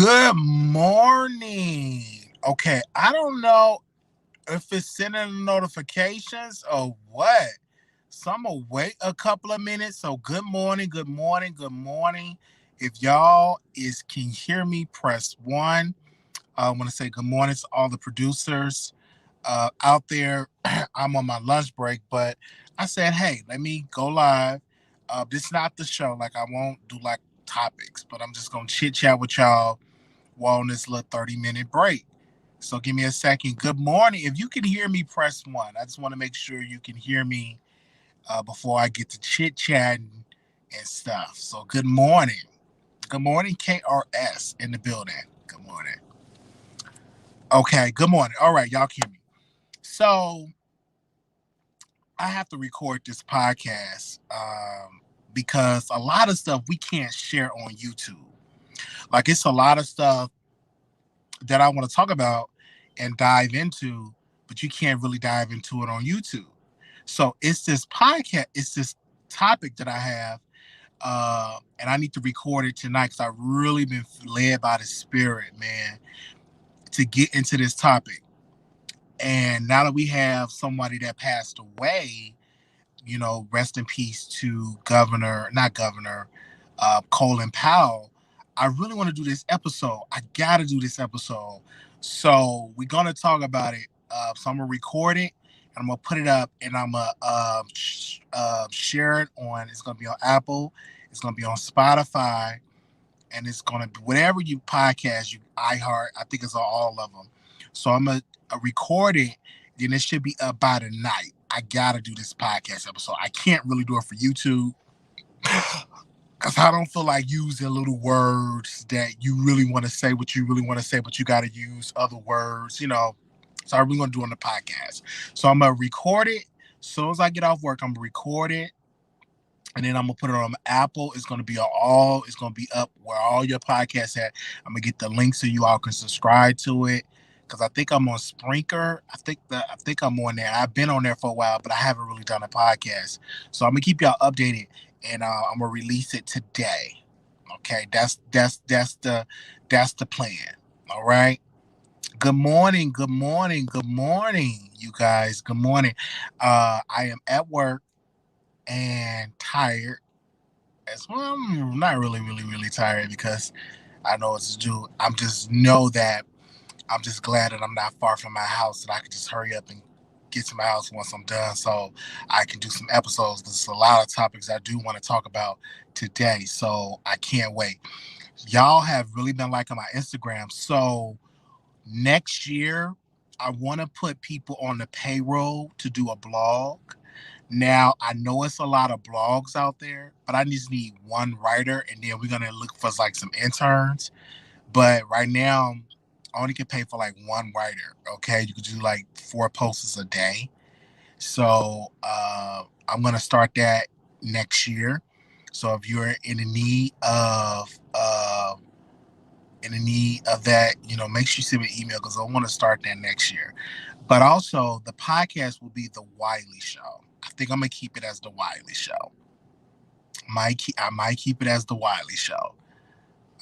Good morning. Okay, I don't know if it's sending notifications or what. So I'm gonna wait a couple of minutes. So good morning, good morning, good morning. If y'all can hear me, press one. I want to say good morning to all the producers out there. I'm on my lunch break, but I said, hey, let me go live. This is not the show. Like I won't do like topics, but I'm just gonna chit chat with y'all while on this little 30-minute break. So give me a second. Good morning. If you can hear me, press one. I just want to make sure you can hear me before I get to chit chatting and stuff. So good morning. Good morning, KRS in the building. Good morning. Okay, good morning. All right, y'all can hear me. So I have to record this podcast because a lot of stuff we can't share on YouTube. Like it's a lot of stuff that I want to talk about and dive into, but you can't really dive into it on YouTube. So it's this podcast, it's this topic that I have, and I need to record it tonight because I've really been led by the spirit, man, to get into this topic. And now that we have somebody that passed away, rest in peace to not Governor, Colin Powell. I really want to do this episode. I got to do this episode. So we're going to talk about it. So I'm going to record it and I'm going to put it up and I'm going to share it on, it's going to be on Apple. It's going to be on Spotify and it's going to be whatever you podcast, you iHeart. I think it's on all of them. So I'm going to record it. Then it should be up by tonight. I gotta do this podcast episode. I can't really do it for YouTube because I don't feel like using little words that you really want to say what you really want to say, but you got to use other words, So I'm really gonna do it on the podcast. So I'm gonna record it. As soon as I get off work, I'm gonna record it, and then I'm gonna put it on Apple. It's gonna be It's gonna be up where all your podcasts at. I'm gonna get the link so you all can subscribe to it. Because I think I'm on Spreaker. I think I'm on there. I've been on there for a while, but I haven't really done a podcast. So I'm gonna keep y'all updated, and I'm gonna release it today. Okay, that's the plan. All right. Good morning. Good morning. Good morning, you guys. Good morning. I am at work and tired. As well, I'm not really tired because I know what to do. I'm just know that. I'm just glad that I'm not far from my house, that I can just hurry up and get to my house once I'm done so I can do some episodes. There's a lot of topics I do want to talk about today, so I can't wait. Y'all have really been liking my Instagram. So next year, I want to put people on the payroll to do a blog. Now, I know it's a lot of blogs out there, but I just need one writer, and then we're going to look for like some interns. But right now, I only can pay for like one writer. Okay, you could do like 4 posts a day. So I'm gonna start that next year. So if you're in the need of that, make sure you send me an email because I want to start that next year. But also, the podcast will be the Wiley Show. I think I'm gonna keep it as the Wiley Show. I might keep it as the Wiley Show.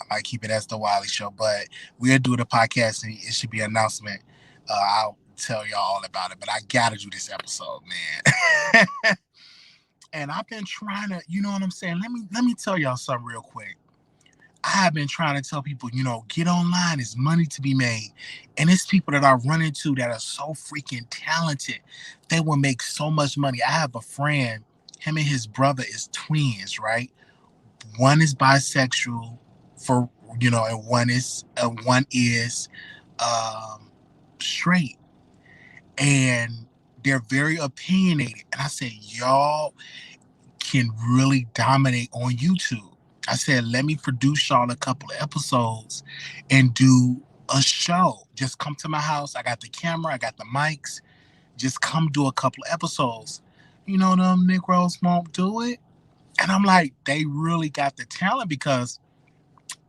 I might keep it as the Wiley Show, but we'll do the podcast and it should be an announcement. I'll tell y'all all about it, but I gotta do this episode, man. And I've been trying to, you know what I'm saying? Let me tell y'all something real quick. I have been trying to tell people, get online. There's money to be made. And it's people that I run into that are so freaking talented. They will make so much money. I have a friend, him and his brother is twins, right? One is bisexual, and one is straight, and they're very opinionated. And I said, y'all can really dominate on YouTube. I said, let me produce y'all a couple of episodes and do a show. Just come to my house. I got the camera, I got the mics. Just come do a couple of episodes. Them Negroes won't do it. And I'm like, they really got the talent because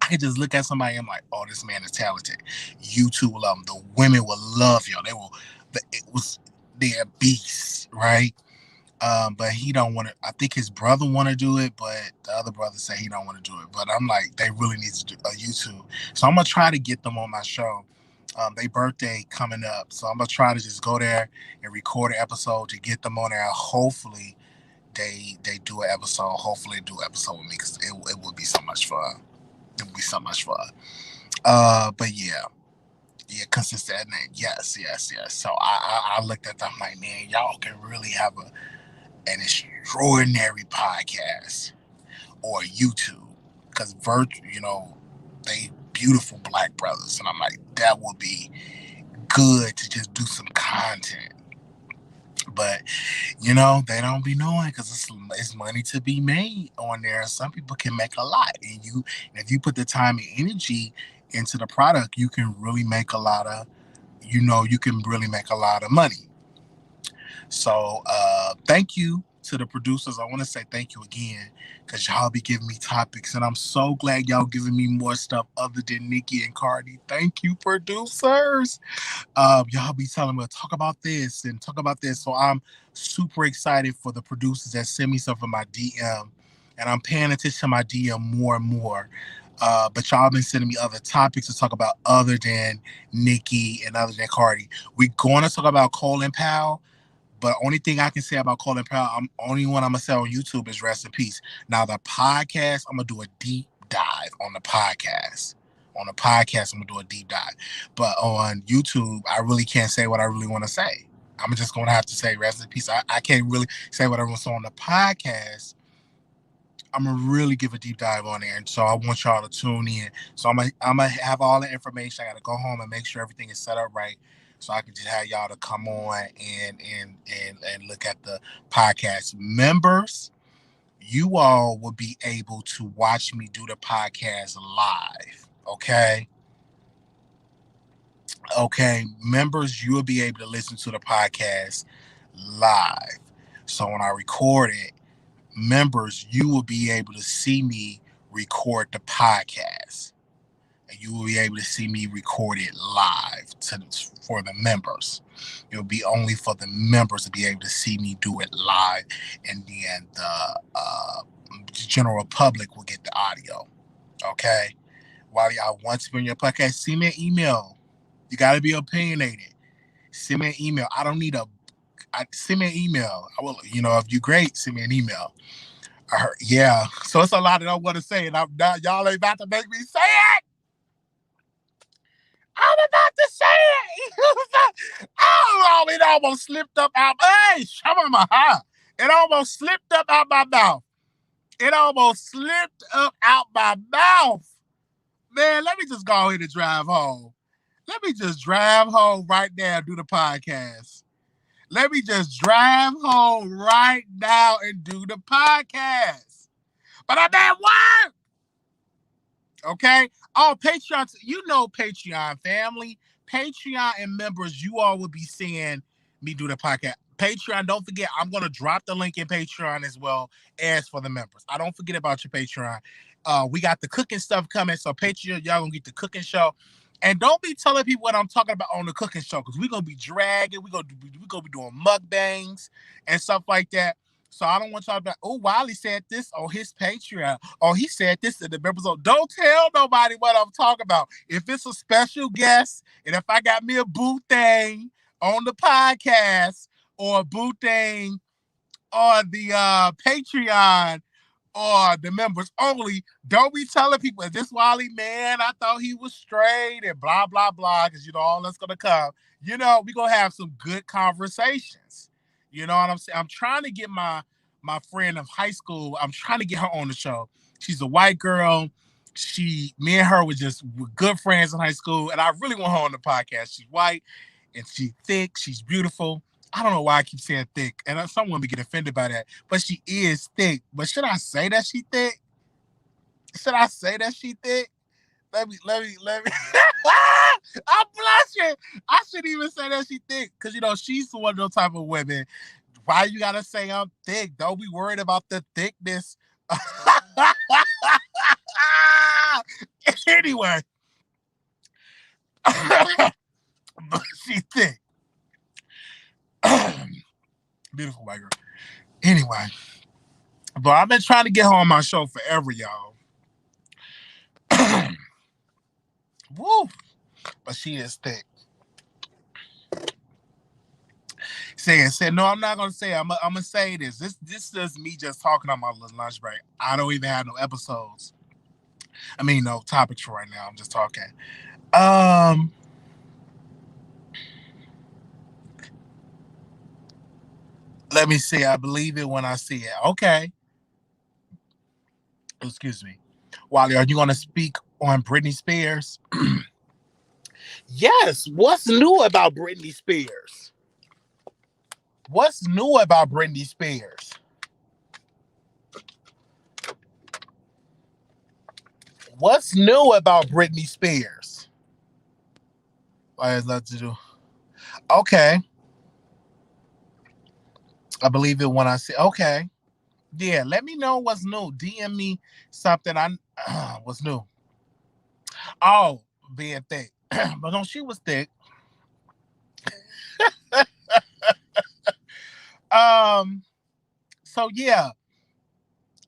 I could just look at somebody and I'm like, oh, this man is talented. YouTube will love him. The women will love y'all. They're beasts, right? But he don't want to. I think his brother want to do it, but the other brother say he don't want to do it. But I'm like, they really need to do a YouTube. So I'm gonna try to get them on my show. Their birthday coming up, so I'm gonna try to just go there and record an episode to get them on there. Hopefully, they do an episode. Hopefully, they do an episode with me because it would be so much fun. It would be so much fun. But yeah. Yeah, consistent name. Yes. So I looked at them like, man, y'all can really have an extraordinary podcast or YouTube because they beautiful black brothers, and I'm like, that would be good to just do some content. But they don't be knowing because it's money to be made on there. Some people can make a lot, and if you put the time and energy into the product, you can really make a lot of you can really make a lot of money. So thank you to the producers. I want to say thank you again because y'all be giving me topics, and I'm so glad y'all giving me more stuff other than Nikki and Cardi. Thank you, producers. Y'all be telling me talk about this and talk about this. So I'm super excited for the producers that send me stuff in my DM, and I'm paying attention to my DM more and more. But y'all been sending me other topics to talk about other than Nikki and other than Cardi. We're going to talk about Cole and Powell. But only thing I can say about Colin Powell, only one I'm gonna say on YouTube is rest in peace. Now the podcast, I'm gonna do a deep dive on the podcast. On the podcast, I'm gonna do a deep dive. But on YouTube, I really can't say what I really want to say. I'm just gonna have to say rest in peace. I can't really say what I want to say on the podcast. I'm gonna really give a deep dive on there, and so I want y'all to tune in. So I'm gonna have all the information. I gotta go home and make sure everything is set up right, so I can just have y'all to come on and look at the podcast. Members, you all will be able to watch me do the podcast live. Okay, members, you will be able to listen to the podcast live. So when I record it, members, you will be able to see me record the podcast, and you will be able to see me record it live for the members. It'll be only for the members to be able to see me do it live, and then the general public will get the audio. Okay, Wiley, I want to be on your podcast. Send me an email. You got to be opinionated. Send me an email. I don't need send me an email. I will, if you're great, send me an email. Yeah, so it's a lot that I want to say, and y'all ain't about to make me say it. I'm about to say it. Oh, it almost slipped up out. Hey, it almost slipped up out my mouth. It almost slipped up out my mouth. Man, let me just go ahead and drive home. Let me just drive home right now and do the podcast. Let me just drive home right now and do the podcast. But I'm at work. Okay? Oh, Patreon, Patreon family. Patreon and members, you all will be seeing me do the podcast. Patreon, don't forget, I'm going to drop the link in Patreon as well as for the members. I don't forget about your Patreon. We got the cooking stuff coming, so Patreon, y'all going to get the cooking show. And don't be telling people what I'm talking about on the cooking show, because we're going to be dragging, we're going to be doing mukbangs and stuff like that. So I don't want y'all to be like, oh, Wiley said this on his Patreon. Oh, he said this in the members. Don't tell nobody what I'm talking about. If it's a special guest, and if I got me a boo thing on the podcast, or a boo thing on the Patreon, or the members only, don't be telling people, this Wiley, man, I thought he was straight and blah, blah, blah, because all that's going to come. We're going to have some good conversations. You know what I'm saying? I'm trying to get my friend of high school, I'm trying to get her on the show. She's a white girl. Me and her were good friends in high school, and I really want her on the podcast. She's white, and she's thick. She's beautiful. I don't know why I keep saying thick, and someone will get offended by that, but she is thick. But should I say that she thick? Should I say that she thick? Let me. I'm blushing. I shouldn't even say that she thick, because she's one of those type of women. Why you gotta say I'm thick? Don't be worried about the thickness. Anyway, but she's thick. Beautiful white girl. Anyway, but I've been trying to get her on my show forever, y'all. Woo! But she is thick. Said, no, I'm not gonna say it. I'm gonna say this. This is me just talking on my little lunch break. I don't even have no episodes. I mean, no topics for right now. I'm just talking. Let me see. I believe it when I see it. Okay. Excuse me. Wiley, are you gonna speak on Britney Spears? Yes. What's new about Britney Spears? What's new about Britney Spears? What's new about Britney Spears? What has that to do? Okay. I believe it when I see. Okay. Yeah. Let me know what's new. DM me something. What's new? Oh, being thick. But no, she was thick. So yeah,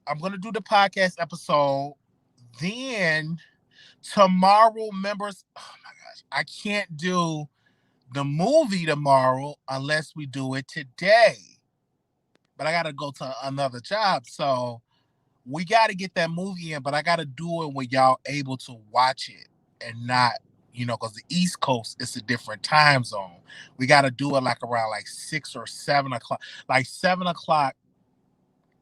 I'm gonna do the podcast episode. Then tomorrow, members. Oh my gosh, I can't do the movie tomorrow unless we do it today. But I gotta go to another job, so we gotta get that movie in. But I gotta do it when y'all able to watch it and not, because the East Coast is a different time zone. We gotta do it like around like 6 or 7 o'clock, like 7 o'clock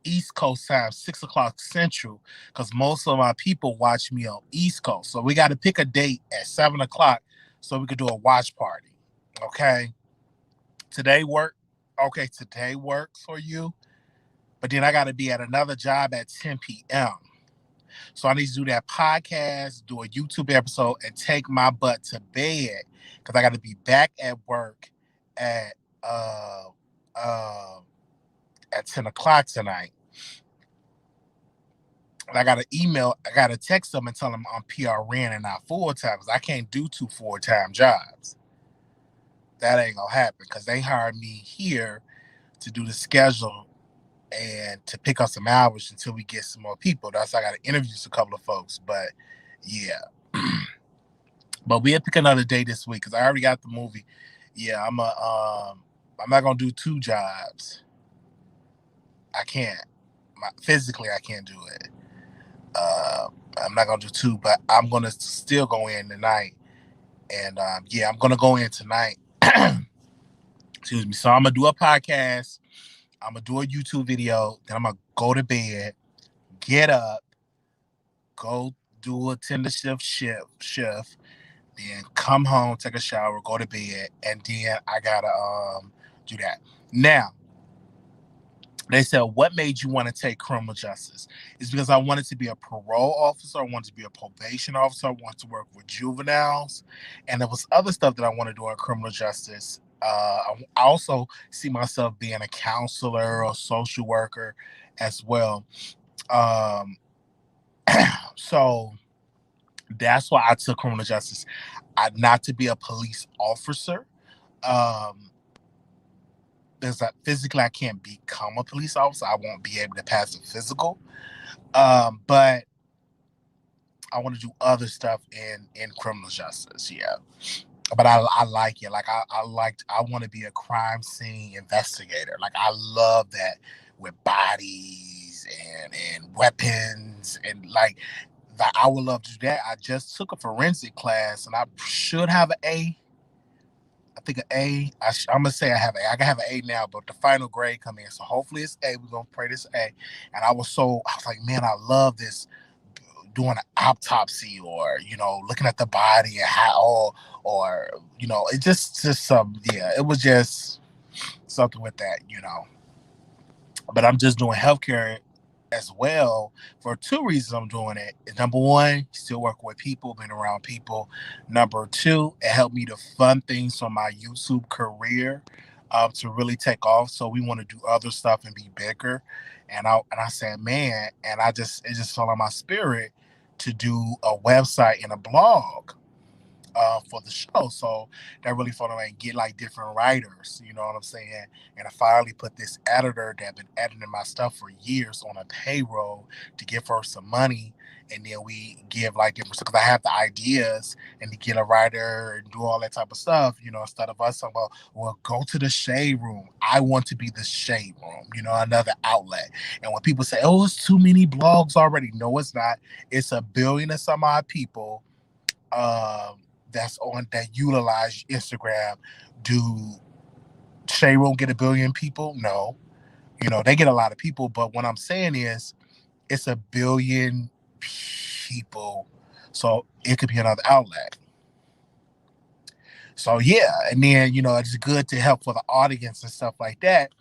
East Coast time, 6 o'clock Central, because most of my people watch me on East Coast. So we got to pick a date at 7 o'clock so we could do a watch party. Okay. Today work. Okay, today works for you. But then I got to be at another job at 10 p.m. So I need to do that podcast, do a YouTube episode, and take my butt to bed because I got to be back at work at uh uh at 10 o'clock tonight. And I got to text them and tell them I'm PRN and not full-time because I can't do 2 full-time jobs. That ain't going to happen because they hired me here to do the schedule and to pick up some hours until we get some more people. That's why I got to interview a couple of folks. But yeah. But we'll pick another day this week because I already got the movie. Yeah, I'm not going to do 2 jobs. I can't. Physically, I can't do it. I'm not gonna do 2, but I'm gonna still go in tonight. And yeah, I'm gonna go in tonight. Excuse me. So I'm gonna do a podcast. I'm gonna do a YouTube video. Then I'm gonna go to bed, get up, go do a tender shift. Then come home, take a shower, go to bed, and then I gotta do that. Now, they said, what made you want to take criminal justice? It's because I wanted to be a parole officer. I wanted to be a probation officer. I wanted to work with juveniles. And there was other stuff that I want to do in criminal justice. I also see myself being a counselor or social worker as well. So that's why I took criminal justice. Not to be a police officer. There's that physically I can't become a police officer. I won't be able to pass the physical. But I want to do other stuff in criminal justice. Yeah. But I like it. Like I want to be a crime scene investigator. Like I love that with bodies and weapons and like that. I would love to do that. I just took a forensic class and I should have an A. I think an A. I'm gonna say I have A. I can have an A now, but the final grade come in, so hopefully it's A. We're gonna pray this A. And I was like, man, I love this, doing an autopsy or looking at the body and how or it just some it was just something with that. But I'm just doing healthcare as well for 2 reasons I'm doing it. Number 1, still working with people, being around people. Number 2, it helped me to fund things on my YouTube career to really take off. So we want to do other stuff and be bigger. And I said, man, and it just fell on my spirit to do a website and a blog. for the show. So that really fun and get like different writers, you know what I'm saying? And I finally put this editor that been editing my stuff for years on a payroll to give her some money. And then we give like different stuff because I have the ideas and to get a writer and do all that type of stuff, you know, instead of us talking about, well, go to the shade room. I want to be the shade room, you know, another outlet. And when people say, oh, it's too many blogs already, no, it's not. It's a billion and some odd people that's on that utilize Instagram. Do Shade Room get a billion people? No. You know, they get a lot of people, but what I'm saying is it's a billion people. So it could be another outlet. So yeah, and then, you know, it's good to help for the audience and stuff like that.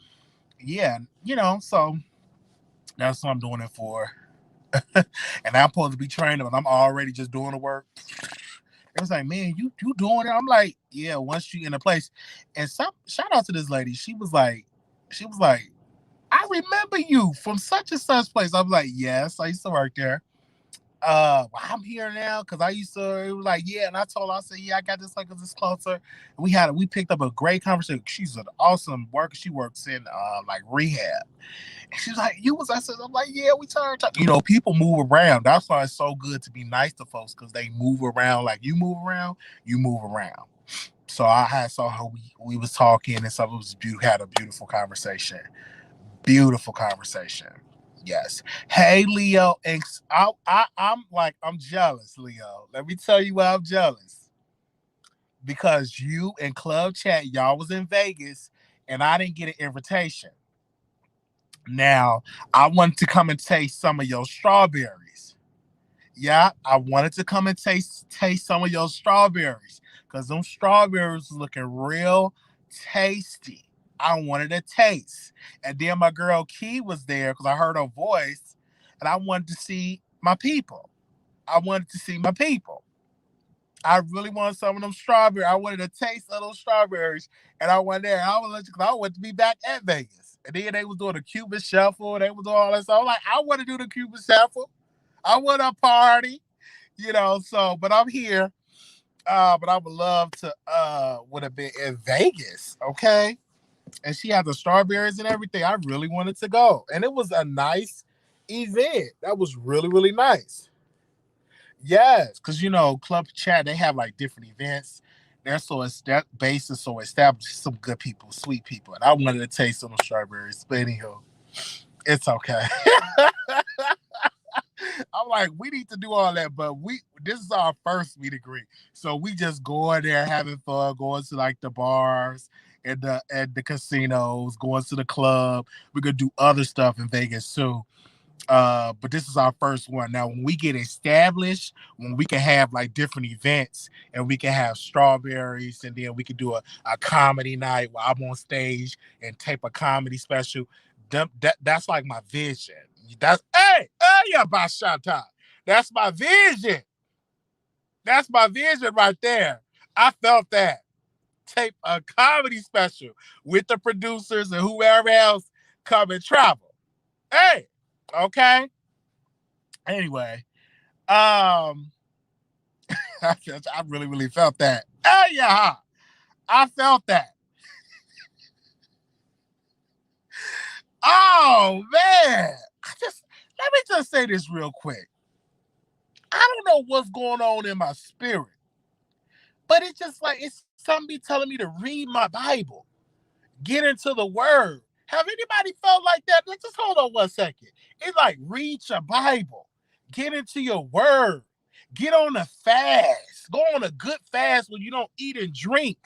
Yeah, you know, so that's what I'm doing it for. And I'm supposed to be training, but I'm already just doing the work. It was like, man, you doing it? I'm like, yeah, once you in a place. And some shout out to this lady. She was like, I remember you from such and such place. I'm like, yes, I used to work there. Well, I'm here now because I used to. It was like, yeah, and I told her, I said, yeah, I got this like this closer. And we picked up a great conversation. She's an awesome worker. She works in like rehab. And she's like, you was, I said, I'm like, yeah, we turned. You know, people move around. That's why it's so good to be nice to folks because they move around like you move around. You move around. So I saw her. We was talking and stuff. It was beautiful. Had a beautiful conversation. Beautiful conversation. Yes. Hey, Leo. And I'm jealous, Leo. Let me tell you why I'm jealous. Because you and Club Chat, y'all was in Vegas, and I didn't get an invitation. Now, I wanted to come and taste some of your strawberries. Yeah, I wanted to come and taste some of your strawberries because them strawberries was looking real tasty. I wanted to taste. And then my girl Key was there because I heard her voice and I wanted to see my people. I wanted to see my people. I really wanted some of them strawberries. I wanted a taste of those strawberries. And I went there. I wanted to be back at Vegas. And then they was doing the Cuban shuffle. They was doing all that stuff. I'm like, I want to do the Cuban shuffle. I want a party, you know. So, but I'm here. But I would love to would have been in Vegas, okay? And she had the strawberries and everything. I really wanted to go. And it was a nice event. That was really, really nice. Yes, because you know, Club Chat, they have like different events. That base is so established, some good people, sweet people. And I wanted to taste some strawberries. But anywho, it's okay. I'm like, we need to do all that, but this is our first meet and greet. So we just going there having fun, going to like the bars and the casinos, going to the club. We're gonna do other stuff in Vegas too. But this is our first one. Now, when we get established, when we can have like different events and we can have strawberries and then we can do a comedy night where I'm on stage and tape a comedy special. That's like my vision. That's yeah, Bashata. That's my vision. That's my vision right there. I felt that. Tape a comedy special with the producers and whoever else come and travel. Hey, okay. Anyway, I really, really felt that. Oh yeah, I felt that. Oh man, let me just say this real quick. I don't know what's going on in my spirit, but it's just like it's somebody telling me to read my Bible, get into the Word. Have anybody felt like that? Let's just hold on 1 second. It's like read your Bible, get into your Word, get on a fast, go on a good fast where you don't eat and drink,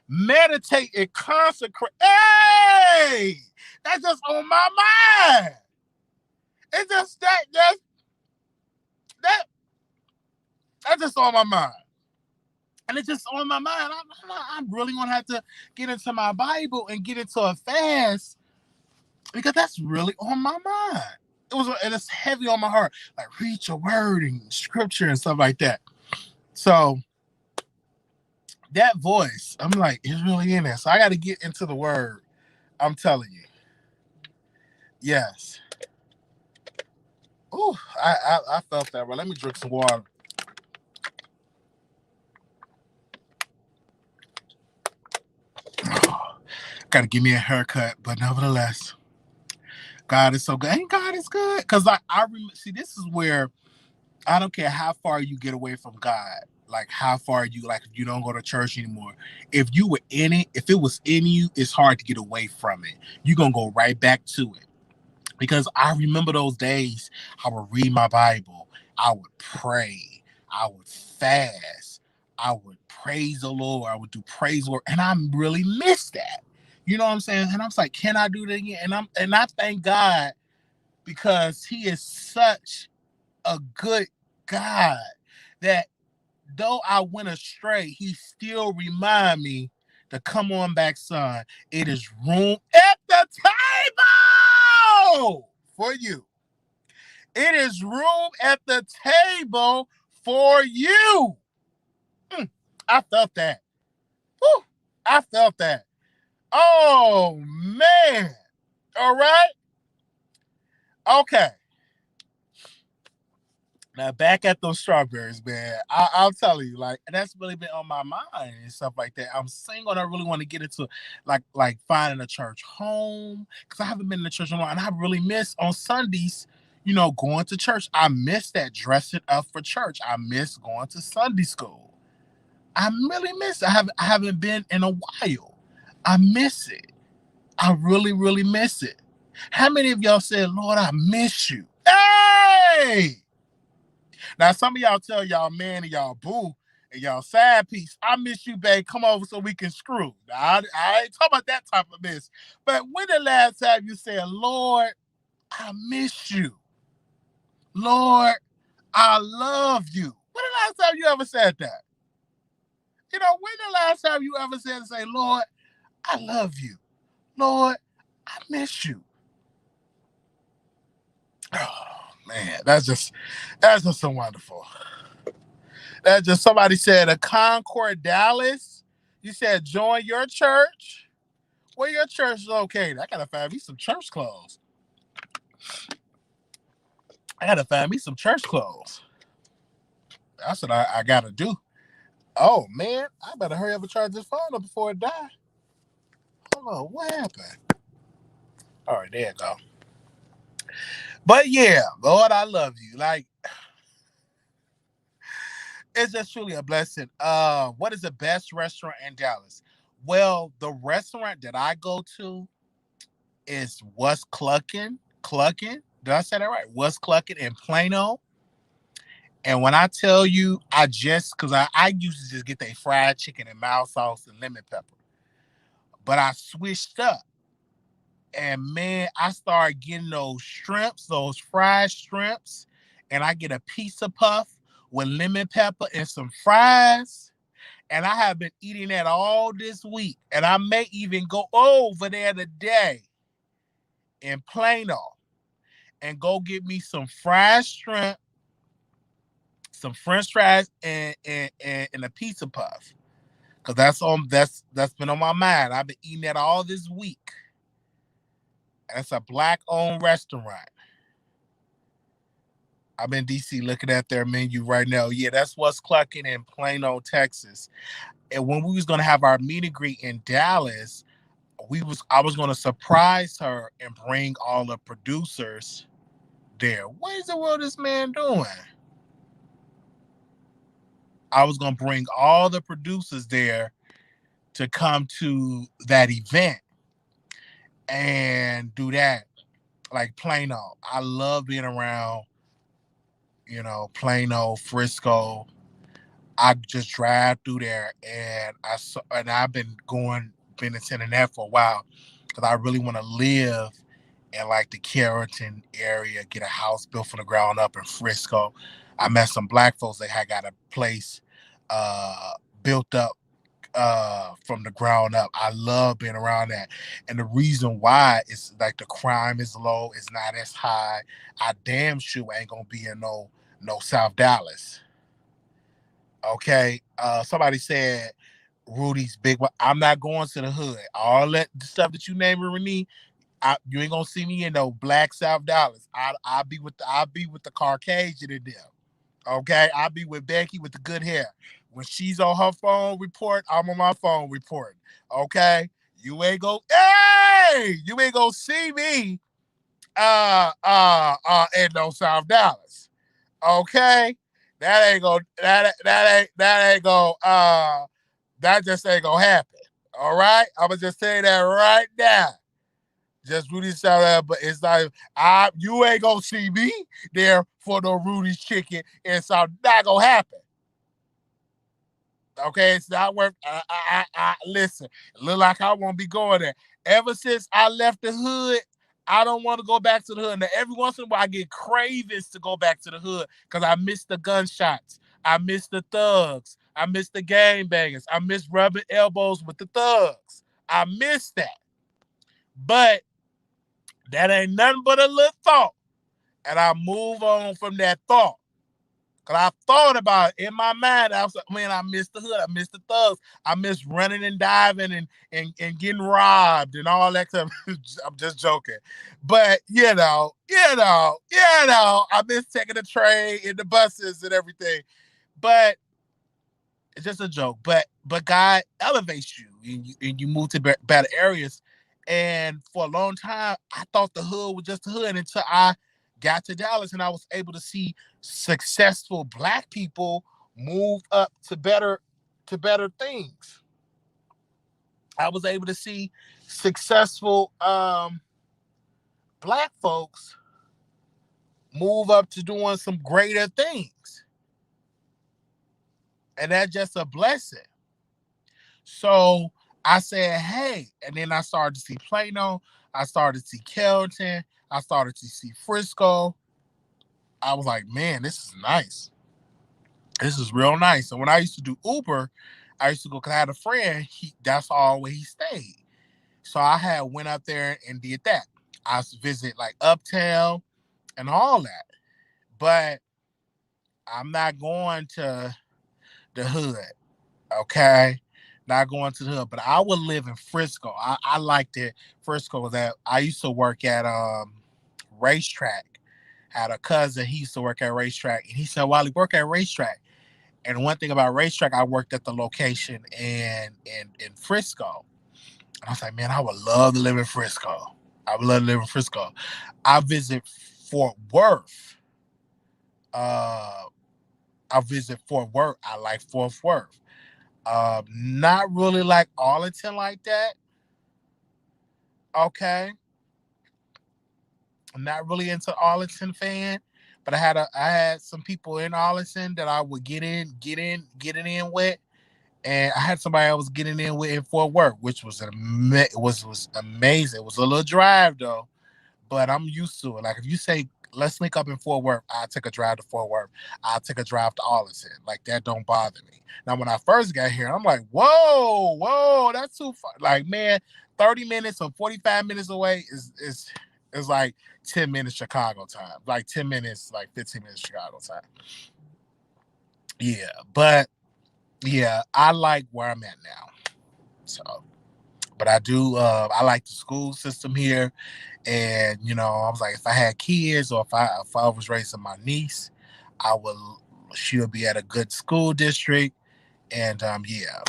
meditate and consecrate. Hey, that's just on my mind. It's just that's just on my mind. And it's just on my mind. I'm really gonna have to get into my Bible and get into a fast because that's really on my mind. And it's heavy on my heart. Like read your word and scripture and stuff like that. So that voice, I'm like, it's really in there. So I got to get into the word. I'm telling you. Yes. Ooh, I felt that. Well, let me drink some water. Gotta give me a haircut, but nevertheless, God is so good. Ain't God is good? Because see, this is where I don't care how far you get away from God, like how far you, like if you don't go to church anymore. If you were in it, if it was in you, it's hard to get away from it. You're gonna go right back to it. Because I remember those days. I would read my Bible, I would pray, I would fast, I would praise the Lord, I would do praise the Lord, and I really miss that. You know what I'm saying? And I was like, can I do that again? And I thank God because He is such a good God that though I went astray, He still remind me to come on back, son. It is room at the table for you. It is room at the table for you. I felt that. Whew, I felt that. Oh, man. All right. Okay. Now back at those strawberries, man. I'll tell you, like that's really been on my mind and stuff like that. I'm single and I really want to get into like finding a church home because I haven't been in the church in a while, and I really miss on Sundays, going to church. I miss that dressing up for church. I miss going to Sunday school. I really miss it. I haven't been in a while. I miss it. I really, really miss it. How many of y'all said, Lord, I miss you? Hey! Now, some of y'all tell y'all man and y'all boo and y'all side piece, I miss you, babe. Come over so we can screw. Now, I ain't talking about that type of miss. But when the last time you said, Lord, I miss you. Lord, I love you. When the last time you ever said that? When the last time you ever said, say, Lord, I love you. Lord, I miss you. Oh, man, that's just so wonderful. That's just somebody said a Concord, Dallas. You said join your church. Where your church is located? I gotta find me some church clothes. That's what I gotta do. Oh man, I better hurry up and charge this phone up before it dies. Hold on, what happened? All right, there you go. But yeah, Lord, I love you. Like, it's just truly a blessing. What is the best restaurant in Dallas? Well, the restaurant that I go to is What's Cluckin'. Cluckin'? Did I say that right? What's Cluckin' in Plano. And when I tell you, because I used to just get their fried chicken and mild sauce and lemon pepper. But I switched up. And man, I started getting those shrimps, those fried shrimps. And I get a pizza puff with lemon pepper and some fries. And I have been eating that all this week. And I may even go over there today in Plano and go get me some fried shrimp, some French fries, and a pizza puff. Cause that's been on my mind. I've been eating that all this week. And it's a black-owned restaurant. I'm in DC looking at their menu right now. Yeah, that's What's Clucking in Plano, Texas. And when we was gonna have our meet and greet in Dallas, I was gonna surprise her and bring all the producers there. What is the world this man doing? I was gonna bring all the producers there to come to that event and do that, like Plano. I love being around, Plano, Frisco. I just drive through there, and I've been attending that for a while because I really want to live in like the Carrollton area, get a house built from the ground up in Frisco. I met some black folks that had got a place built up from the ground up. I love being around that. And the reason why is like the crime is low, it's not as high. I damn sure ain't gonna be in no South Dallas. Okay. Somebody said Rudy's big. I'm not going to the hood. All that stuff that you name, Renee, you ain't gonna see me in no black South Dallas. I'll be with the Caucasian in there. Okay, I'll be with Becky with the good hair. When she's on her phone report, I'm on my phone report. Okay, You ain't go, hey, you ain't gonna see me in no South Dallas. Okay? That just ain't gonna happen. All right? I'ma just say that right now. Just Rudy's South Dallas, but it's like you ain't gonna see me there for no Rudy's chicken and South. Not gonna happen. Okay, it's not worth. Listen. It look like I won't be going there. Ever since I left the hood, I don't want to go back to the hood. Now, every once in a while, I get cravings to go back to the hood because I miss the gunshots. I miss the thugs. I miss the gangbangers. I miss rubbing elbows with the thugs. I miss that. But that ain't nothing but a little thought. And I move on from that thought. Cause I thought about it in my mind. I was like, man, I miss the hood. I miss the thugs. I miss running and diving and getting robbed and all that stuff. I'm just joking. But I miss taking the train and the buses and everything. But it's just a joke. But God elevates you and you move to better areas. And for a long time, I thought the hood was just the hood until I got to Dallas and I was able to see successful Black people move up to better things. I was able to see successful Black folks move up to doing some greater things. And that's just a blessing. So I said, hey, and then I started to see Plano. I started to see Kelton. I started to see Frisco. I was like, man, this is nice. This is real nice. And when I used to do Uber, I used to go because I had a friend. That's all where he stayed. So I had went up there and did that. I used to visit like Uptown and all that. But I'm not going to the hood. Okay. Not going to the hood. But I would live in Frisco. I liked it. Frisco that I used to work at racetrack. Had a cousin, he used to work at racetrack, and he said, "Wiley, work at racetrack." And one thing about racetrack, I worked at the location in Frisco. And I was like, man, I would love to live in Frisco. I would love to live in Frisco. I visit Fort Worth. I visit Fort Worth. I like Fort Worth. Not really like Arlington like that. Okay. I'm not really into Arlington fan, but I had some people in Arlington that I would get in with, and I had somebody I was getting in with in Fort Worth, which was was amazing. It was a little drive though, but I'm used to it. Like if you say let's link up in Fort Worth, I'll take a drive to Fort Worth. I'll take a drive to Arlington. Like that don't bother me. Now when I first got here, I'm like, whoa, that's too far. Like man, 30 minutes or 45 minutes away is like 10 minutes Chicago time. Like 10 minutes, like 15 minutes Chicago time. Yeah, but yeah, I like where I'm at now. So, but I do I like the school system here. And I was like, if I had kids or if I was raising my niece, she would be at a good school district. And yeah.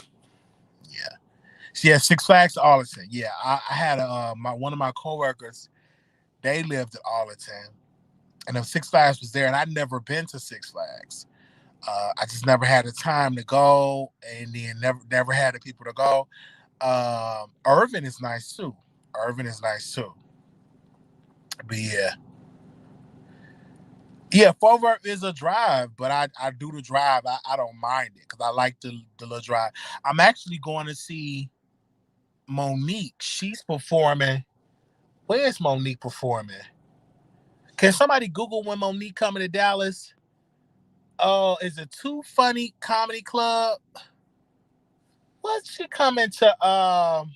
So yeah, Six Flags Arlington. Yeah, I had one of my coworkers. They lived in Arlington, and if Six Flags was there, and I'd never been to Six Flags. I just never had the time to go, and then never had the people to go. Irvin is nice too. But yeah, Fort Worth is a drive, but I do the drive. I don't mind it because I like the little drive. I'm actually going to see Monique. She's performing. Where is Monique performing? Can somebody Google when Monique coming to Dallas? Oh, is it Too Funny Comedy Club? What's she coming to?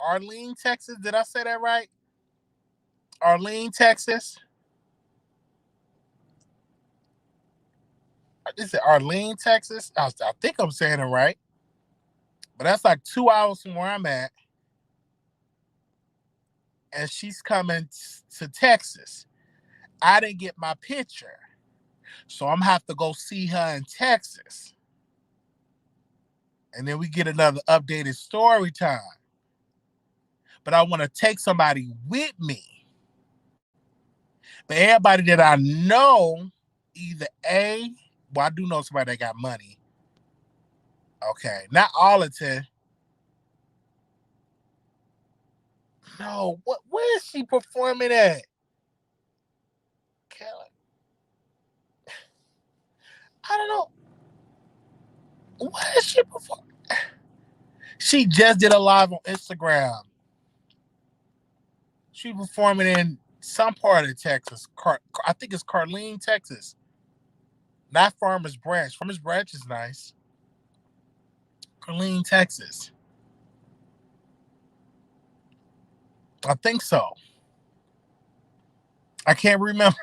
Arlene, Texas. Did I say that right? Arlene, Texas. Is it Arlene, Texas? I think I'm saying it right. But that's like 2 hours from where I'm at. And she's coming to Texas. I didn't get my picture. So I'm have to go see her in Texas. And then we get another updated story time. but I want to take somebody with me. But everybody that I know, either A, well, I do know somebody that got money. Okay, not all of it. No, where is she performing at? Kelly. I don't know. Where is she performing? She just did a live on Instagram. She performing in some part of Texas. I think it's Carlene, Texas. Not Farmers Branch. Farmers Branch is nice. Carlene, Texas. I think so. I can't remember.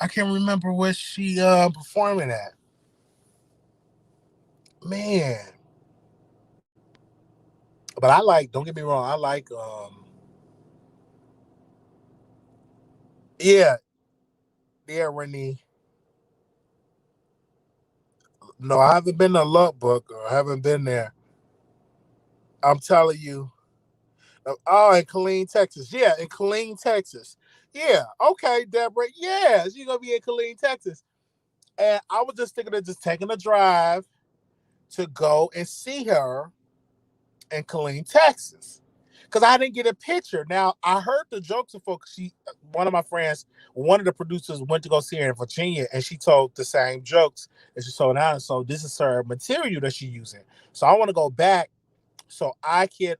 I can't remember where she performing at. Man. But I like, don't get me wrong, I like yeah, Renee. No, I haven't been to Lubbock or I haven't been there. I'm telling you. Oh, in Killeen, Texas. Yeah, in Killeen, Texas. Yeah. Okay, Deborah. Yeah, she's gonna be in Killeen, Texas. And I was just thinking of just taking a drive to go and see her in Killeen, Texas. Because I didn't get a picture. Now, I heard the jokes before. One of my friends, one of the producers went to go see her in Virginia, and she told the same jokes that she told out. So this is her material that she's using. So I want to go back so I can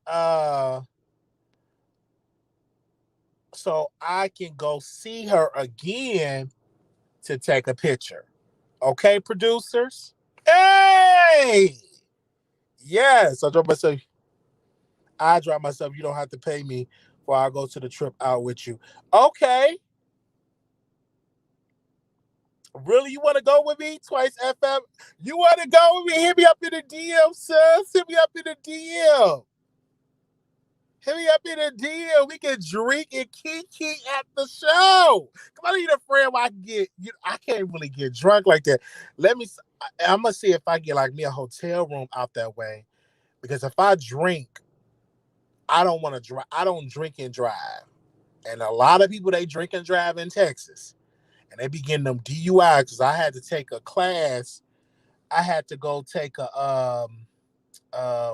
go see her again to take a picture. Okay, producers? Hey! Yes, I drive myself. You don't have to pay me before I go to the trip out with you. Okay. Really, you want to go with me? Twice FM? You want to go with me? Hit me up in the DM, sis. Hit me up in the DM. Hit me up in the DM. We can drink and kiki at the show. Come on, I need a friend where I can get. I can't really get drunk like that. I'm gonna see if I get like me a hotel room out that way, because if I drink, I don't want to drive. I don't drink and drive, and a lot of people they drink and drive in Texas, and they be getting them DUIs. Because I had to take a class. I had to go take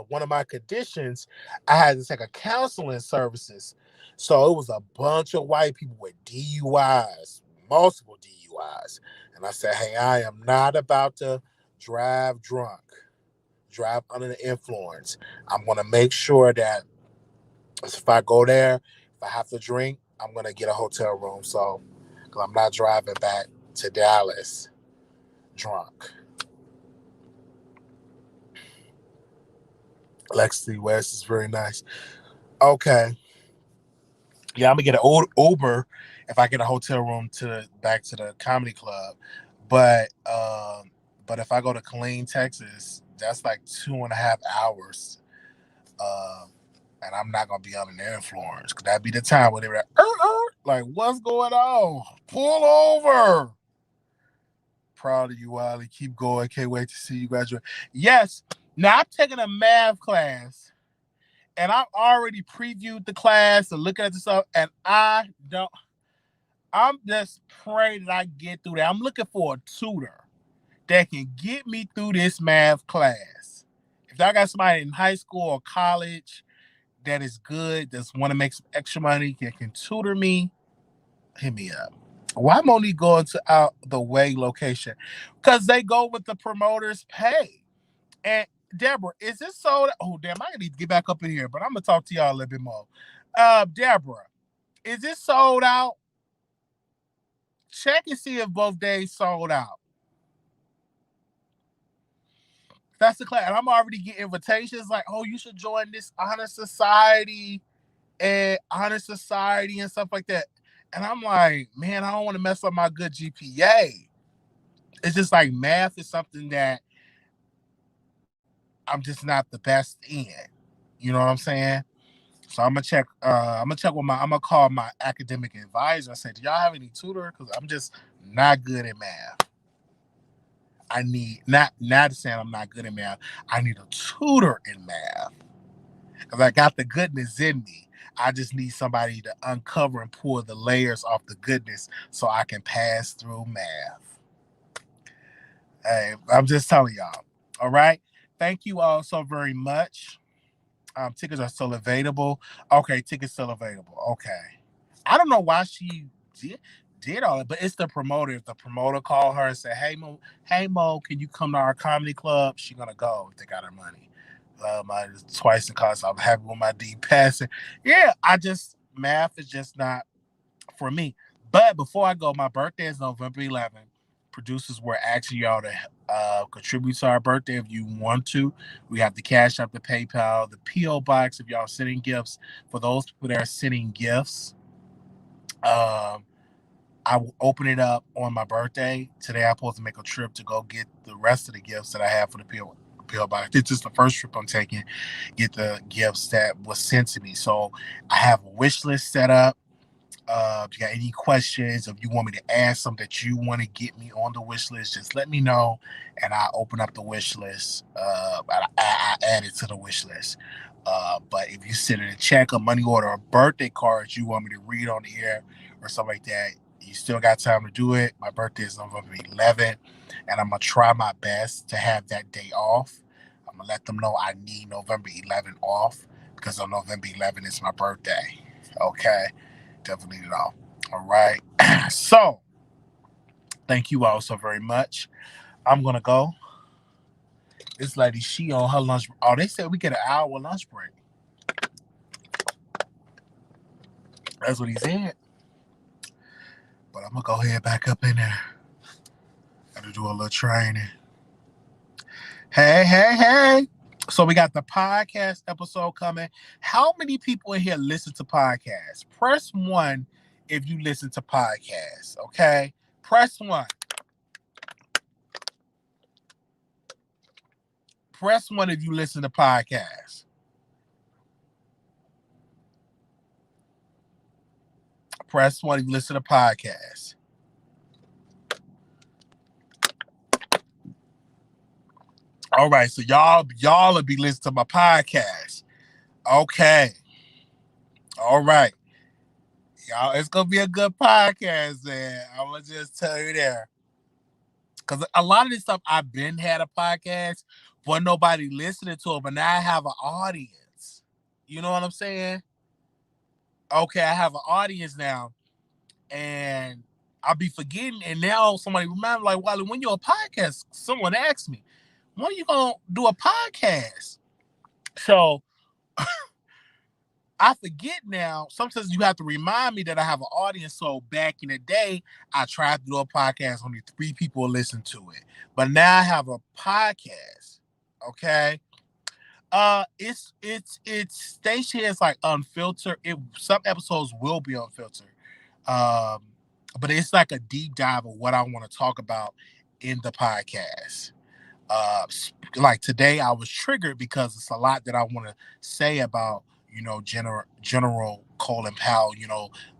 one of my conditions. I had to take a counseling services, so it was a bunch of white people with DUIs, multiple DUIs, and I said, "Hey, I am not about to drive drunk, drive under the influence. I'm gonna make sure that." If I go there, if I have to drink, I'm gonna get a hotel room. So, because I'm not driving back to Dallas drunk. Lexington West is very nice. Okay. Yeah, I'm gonna get an Uber if I get a hotel room back to the comedy club. But if I go to Killeen, Texas, that's like 2.5 hours. And I'm not gonna be under their influence, because that'd be the time where they're like, what's going on? Pull over. Proud of you, Wiley. Keep going. Can't wait to see you graduate. Yes. Now I'm taking a math class, and I've already previewed the class and looking at the stuff, and I'm just praying that I get through that. I'm looking for a tutor that can get me through this math class. If I got somebody in high school or college that is good, that's want to make some extra money, can tutor me, hit me up. Why Monique going to out the way location? Because they go with the promoter's pay. And Deborah, is this sold? Oh, damn, I need to get back up in here, but I'm going to talk to y'all a little bit more. Deborah, is this sold out? Check and see if both days sold out. That's the class. And I'm already getting invitations like, oh, you should join this honor society and stuff like that. And I'm like, man, I don't want to mess up my good GPA. It's just like math is something that I'm just not the best in. You know what I'm saying? So I'm gonna check. I'm gonna call my academic advisor and say, do y'all have any tutor? Because I'm just not good at math. I need not saying I'm not good at math. I need a tutor in math. because I got the goodness in me. I just need somebody to uncover and pull the layers off the goodness so I can pass through math. Hey, I'm just telling y'all. All right. Thank you all so very much. Tickets are still available. Okay, tickets still available. Okay. I don't know why she did all it, but it's the promoter. If the promoter called her and said, hey Mo, can you come to our comedy club? She gonna go if they got her money. My twice the cost. I'm happy with my D passing. Yeah, math is just not for me. But before I go, my birthday is November 11th. Producers were asking y'all to contribute to our birthday if you want to. We have the Cash App, the PayPal, the P.O. Box if y'all sending gifts. For those people that are sending gifts, I will open it up on my birthday. Today I'm supposed to make a trip to go get the rest of the gifts that I have for the P.O. Box. This is the first trip I'm taking, get the gifts that was sent to me. So I have a wish list set up. If you got any questions, if you want me to add something that you want to get me on the wish list, just let me know, and I open up the wish list. I add it to the wish list. But if you send in a check, a money order, or birthday cards you want me to read on the air or something like that, you still got time to do it. My birthday is November 11th, and I'm gonna try my best to have that day off. I'm gonna let them know I need November 11th off because on November 11th is my birthday. Okay. Definitely need it all. All right. So, thank you all so very much. I'm gonna go. This lady, she on her lunch. Oh, they said we get an hour lunch break. That's what he said. But I'm gonna go ahead back up in there. Gotta do a little training. Hey. So we got the podcast episode coming. How many people in here listen to podcasts? Press 1 if you listen to podcasts. Okay. Press 1. Press 1 if you listen to podcasts. Press 1 if you listen to podcasts. All right, so y'all will be listening to my podcast. Okay. All right. Y'all, it's gonna be a good podcast, man. I'm gonna just tell you there. Because a lot of this stuff I've been had a podcast, but nobody listening to it, but now I have an audience. You know what I'm saying? Okay, I have an audience now, and I'll be forgetting, and now somebody remember, like, Wiley, when you're a podcast, someone asked me, when are you gonna do a podcast? So I forget now. Sometimes you have to remind me that I have an audience. So back in the day, I tried to do a podcast, only 3 people listened to it. But now I have a podcast. Okay. It's station is like unfiltered. Some episodes will be unfiltered. Um, but it's like a deep dive of what I want to talk about in the podcast. Like today I was triggered because it's a lot that I want to say about, General Colin Powell,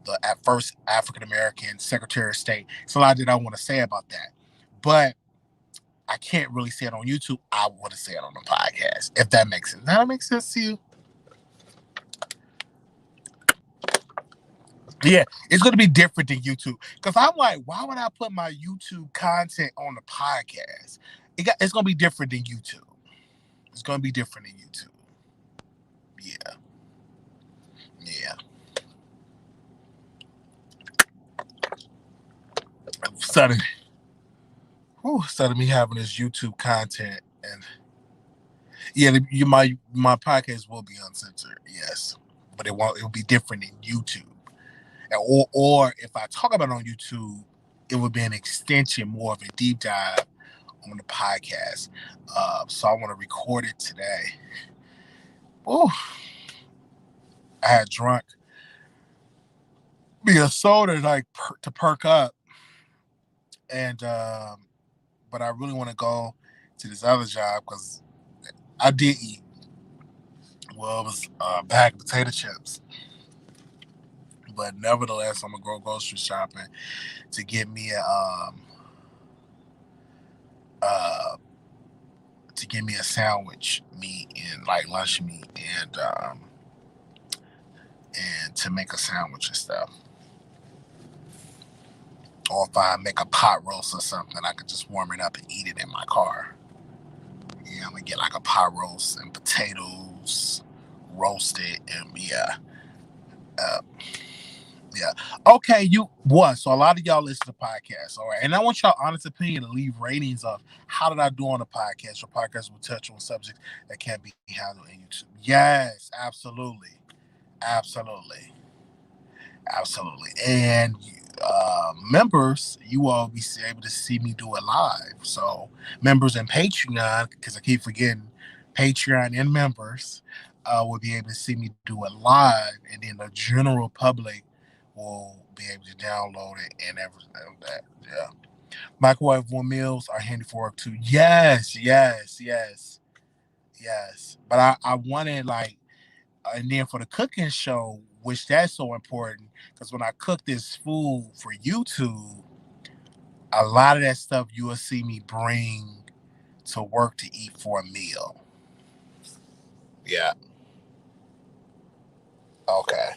the at first African American Secretary of State. It's a lot that I want to say about that, but I can't really say it on YouTube. I want to say it on the podcast, if that makes sense. That makes sense to you? Yeah, it's going to be different than YouTube, because I'm like, why would I put my YouTube content on the podcast? It's going to be different than YouTube. It's going to be different than YouTube. Yeah. Instead of me having this YouTube content, and yeah, my podcast will be uncensored, yes, but it will be different in YouTube, or if I talk about it on YouTube, it would be an extension, more of a deep dive on the podcast. So I want to record it today. Oh, I had drunk me a soda like to perk up, and but I really want to go to this other job because I did eat. Well, it was a bag of potato chips, but nevertheless, I'm gonna go grocery shopping to get me a to give me a sandwich meat and like lunch meat and to make a sandwich and stuff. Or if I make a pot roast or something, I could just warm it up and eat it in my car. Yeah, I'm gonna get like a pot roast and potatoes roasted and uh, yeah. Okay, so a lot of y'all listen to podcasts, all right. And I want y'all honest opinion to leave ratings of how did I do on the podcast. Your podcast will touch on subjects that can't be handled in YouTube. Yes, absolutely. Absolutely. Absolutely. And members, you will be able to see me do it live. So members and Patreon, because I keep forgetting Patreon and members will be able to see me do it live, and then the general public will be able to download it and everything like that. Yeah. Microwave meals are handy for work too. Yes, yes, yes, yes. But I wanted like and then for the cooking show, which that's so important, because when I cook this food for YouTube, a lot of that stuff you will see me bring to work to eat for a meal. Yeah. Okay.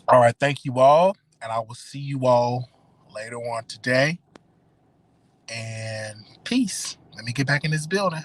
All right. Thank you all. And I will see you all later on today. And peace. Let me get back in this building.